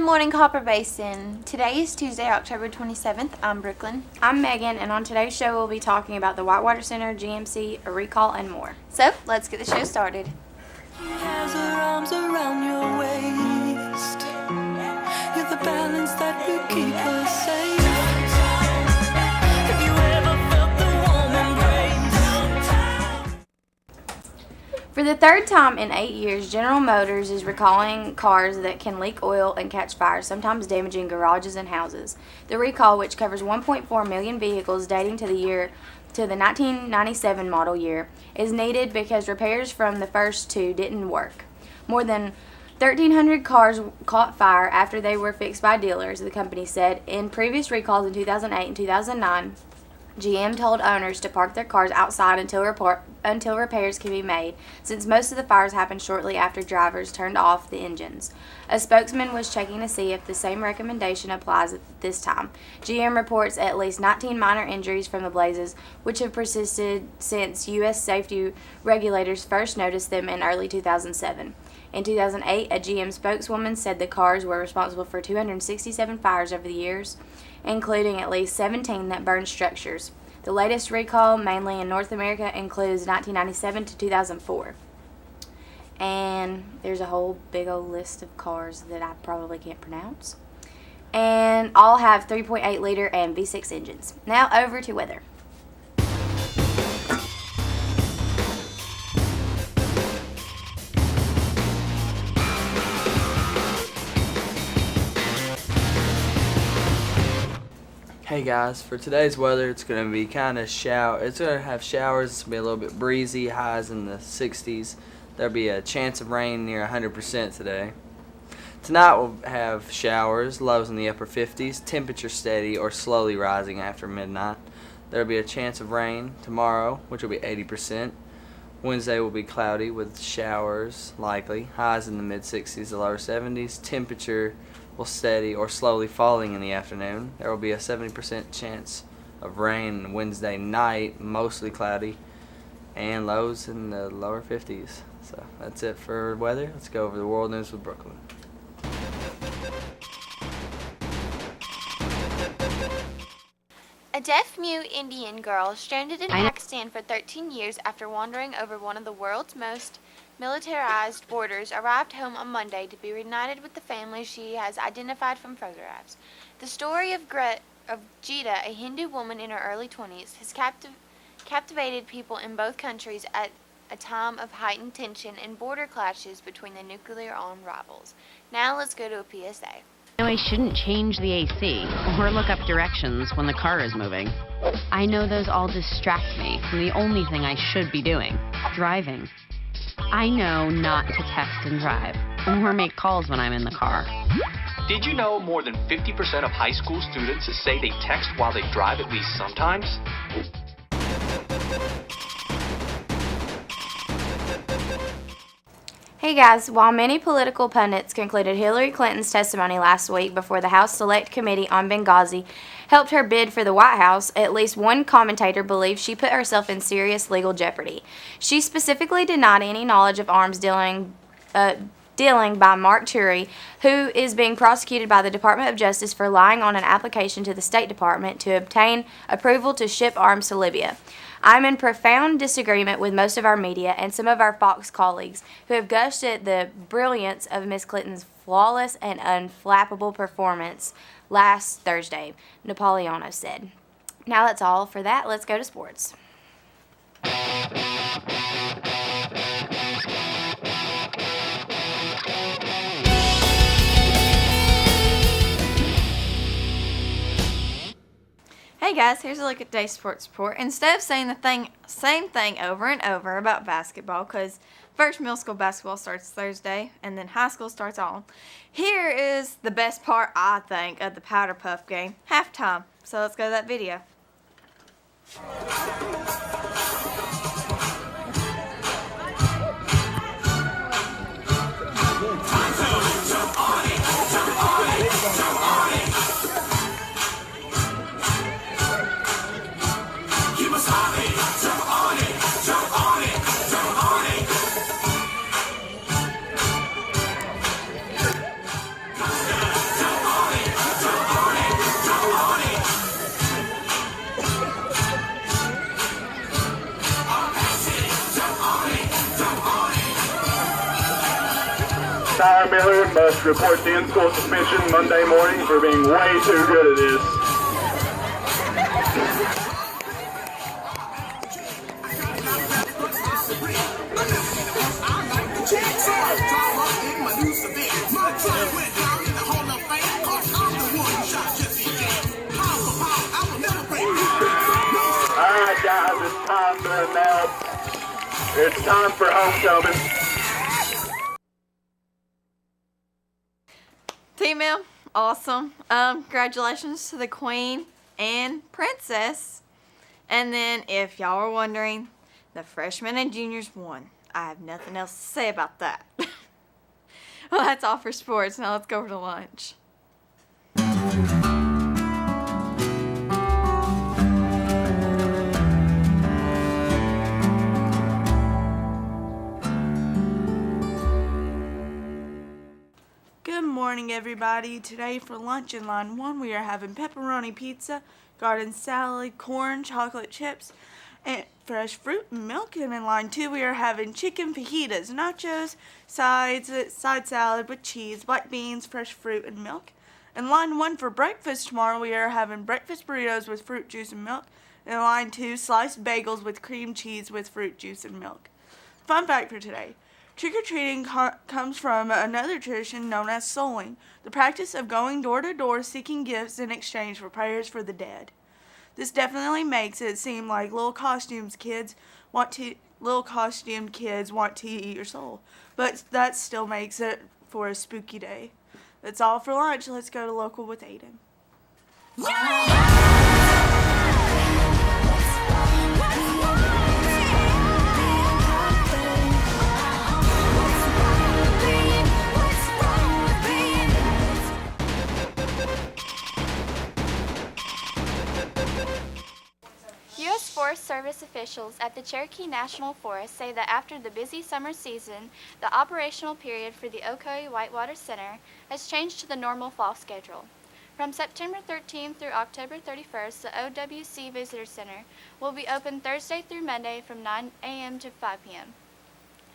Good morning, Copper Basin. Today is Tuesday, October 27th. I'm Brooklyn. I'm Megan, and on today's show we'll be talking about the Whitewater Center, GMC, a recall, and more. So, let's get the show started. He has her arms around your waist. You're the balance that will keep her safe. Have you ever felt the warm embrace? For the third time in 8 years, General Motors is recalling cars that can leak oil and catch fire, sometimes damaging garages and houses. The recall, which covers 1.4 million vehicles dating to the 1997 model year, is needed because repairs from the first two didn't work. More than 1,300 cars caught fire after they were fixed by dealers, the company said. In previous recalls in 2008 and 2009, GM told owners to park their cars outside until repairs can be made, since most of the fires happened shortly after drivers turned off the engines. A spokesman was checking to see if the same recommendation applies at this time. GM reports at least 19 minor injuries from the blazes, which have persisted since U.S. safety regulators first noticed them in early 2007. In 2008, a GM spokeswoman said the cars were responsible for 267 fires over the years, including at least 17 that burned structures. The latest recall, mainly in North America, includes 1997 to 2004. And there's a whole big old list of cars that I probably can't pronounce. And all have 3.8 liter and V6 engines. Now over to weather. Hey guys, for today's weather, it's going to be kind of it's going to have showers. It's going to be a little bit breezy, highs in the 60s. There'll be a chance of rain near 100% today. Tonight we'll have showers, lows in the upper 50s, temperature steady or slowly rising after midnight. There'll be a chance of rain tomorrow, which will be 80%. Wednesday will be cloudy with showers likely, highs in the mid 60s to lower 70s. Temperature will steady or slowly falling in the afternoon. There will be a 70% chance of rain Wednesday night, mostly cloudy, and lows in the lower 50s. So that's it for weather. Let's go over the world news with Brooklyn. A deaf-mute Indian girl stranded in Pakistan for 13 years after wandering over one of the world's most militarized borders arrived home on Monday to be reunited with the family she has identified from photographs. The story of Geeta, a Hindu woman in her early 20s, has captivated people in both countries at a time of heightened tension and border clashes between the nuclear-armed rivals. Now let's go to a PSA. I shouldn't change the AC or look up directions when the car is moving. I know those all distract me from the only thing I should be doing, driving. I know not to text and drive or make calls when I'm in the car. Did you know more than 50% of high school students say they text while they drive at least sometimes? Hey guys, while many political pundits concluded Hillary Clinton's testimony last week before the House Select Committee on Benghazi helped her bid for the White House, at least one commentator believes she put herself in serious legal jeopardy. She specifically denied any knowledge of arms dealing by Mark Turi, who is being prosecuted by the Department of Justice for lying on an application to the State Department to obtain approval to ship arms to Libya. I'm in profound disagreement with most of our media and some of our Fox colleagues who have gushed at the brilliance of Ms. Clinton's flawless and unflappable performance last Thursday, Napoleano said. Now that's all for that. Let's go to sports. Hey guys, here's a look at today's sports report. Instead of saying the same thing over and over about basketball, because first middle school basketball starts Thursday and then high school starts on, here is the best part, I think, of the Powder Puff game, halftime. So let's go to that video. Tyler Miller must report the in-school suspension Monday morning for being way too good at this. Alright guys, it's time for a nap. It's time for homecoming. T-Mill, awesome. Congratulations to the Queen and Princess. And then, if y'all are wondering, the freshmen and juniors won. I have nothing else to say about that. Well, that's all for sports. Now let's go over to lunch. Good morning, everybody. Today for lunch in line 1, we are having pepperoni pizza, garden salad, corn, chocolate chips, and fresh fruit and milk. And in line 2, we are having chicken fajitas, nachos, side salad with cheese, black beans, fresh fruit, and milk. In line 1 for breakfast tomorrow, we are having breakfast burritos with fruit juice and milk. In line 2, sliced bagels with cream cheese with fruit juice and milk. Fun fact for today. Trick-or-treating comes from another tradition known as souling, the practice of going door to door seeking gifts in exchange for prayers for the dead. This definitely makes it seem like little costumed kids want to eat your soul, but that still makes it for a spooky day. That's all for lunch. Let's go to local with Aiden. U.S. Forest Service officials at the Cherokee National Forest say that after the busy summer season, the operational period for the Ocoee Whitewater Center has changed to the normal fall schedule. From September 13th through October 31st, the OWC Visitor Center will be open Thursday through Monday from 9 a.m. to 5 p.m.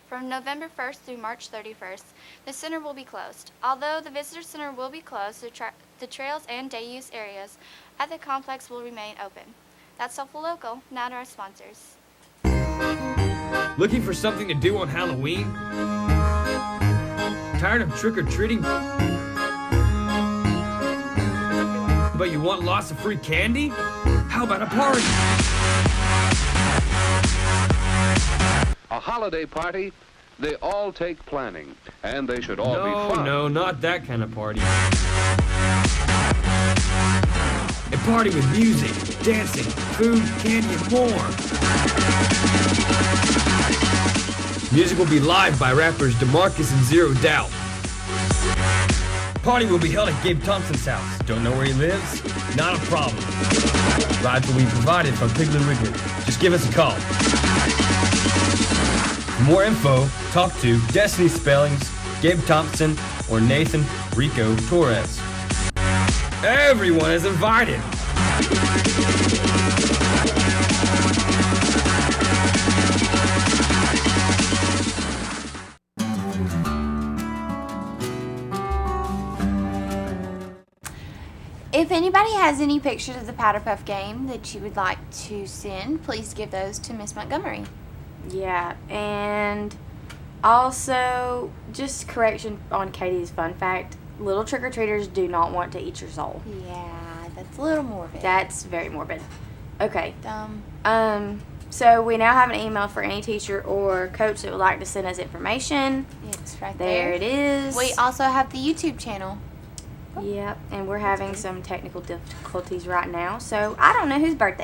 From November 1st through March 31st, the center will be closed. Although the Visitor Center will be closed, the trails and day-use areas at the complex will remain open. That's all for local. Now to our sponsors. Looking for something to do on Halloween? Tired of trick-or-treating? But you want lots of free candy? How about a party? A holiday party, they all take planning, and they should all be fun. No, not that kind of party. A party with music, dancing, food, candy, and more. Music will be live by rappers DeMarcus and Zero Doubt. Party will be held at Gabe Thompson's house. Don't know where he lives? Not a problem. Rides will be provided from Piggly Wiggly. Just give us a call. For more info, talk to Destiny Spellings, Gabe Thompson, or Nathan Rico Torres. Everyone is invited. If anybody has any pictures of the Powder Puff game that you would like to send, please give those to Miss Montgomery. Yeah, and also, just correction on Katie's fun fact, little trick-or-treaters do not want to eat your soul. Yeah, that's a little morbid. That's very morbid. Okay. Dumb. So we now have an email for any teacher or coach that would like to send us information. It's right There it is. We also have the YouTube channel. Yep, and we're having some technical difficulties right now, so I don't know whose birthday